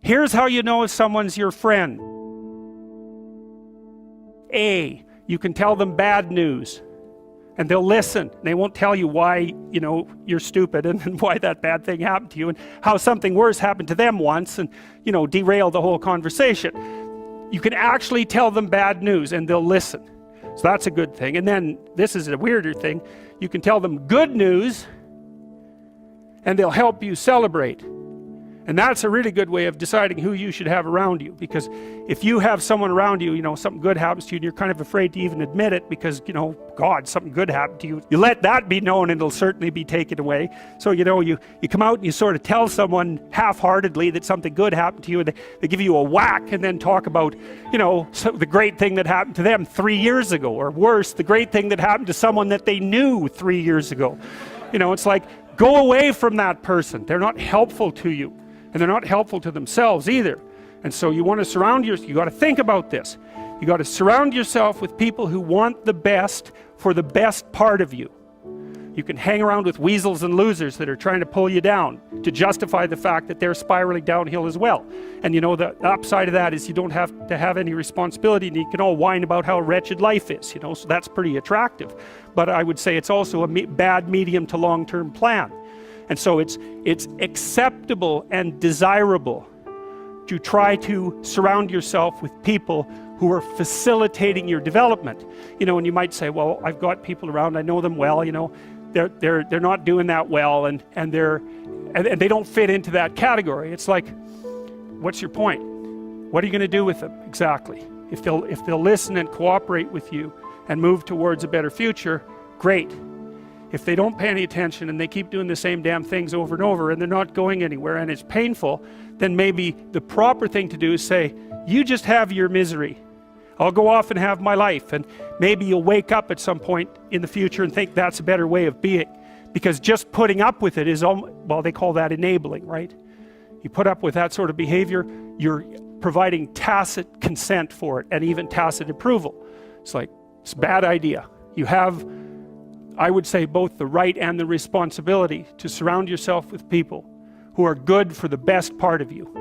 Here's how you know if someone's your friend. A, you can tell them bad news and they'll listen. They won't tell you why, you're stupid and why that bad thing happened to you and how something worse happened to them once and, derail the whole conversation. You can actually tell them bad news and they'll listen. So that's a good thing. And then this is a weirder thing. You can tell them good news and they'll help you celebrate. And that's a really good way of deciding who you should have around you, because if you have someone around you, something good happens to you and you're kind of afraid to even admit it because, God, something good happened to you. You let that be known and it'll certainly be taken away. So, you come out and you sort of tell someone half-heartedly that something good happened to you and they give you a whack and then talk about, the great thing that happened to them 3 years ago, or worse, the great thing that happened to someone that they knew 3 years ago. It's like, go away from that person. They're not helpful to you. And they're not helpful to themselves either. And so you want to surround yourself, you got to think about this. You got to surround yourself with people who want the best for the best part of you. You can hang around with weasels and losers that are trying to pull you down to justify the fact that they're spiraling downhill as well. And the upside of that is you don't have to have any responsibility and you can all whine about how wretched life is, so that's pretty attractive. But I would say it's also a bad medium to long-term plan. And so it's acceptable and desirable to try to surround yourself with people who are facilitating your development. And you might say, well, I've got people around, I know them well, they're not doing that well and they don't fit into that category. It's like, what's your point? What are you going to do with them exactly? If they'll listen and cooperate with you and move towards a better future, great. If they don't pay any attention and they keep doing the same damn things over and over and they're not going anywhere and it's painful, then maybe the proper thing to do is say, you just have your misery. I'll go off and have my life. And maybe you'll wake up at some point in the future and think that's a better way of being. Because just putting up with it is, well, they call that enabling, right? You put up with that sort of behavior, you're providing tacit consent for it and even tacit approval. It's like, it's a bad idea. You have, I would say, both the right and the responsibility to surround yourself with people who are good for the best part of you.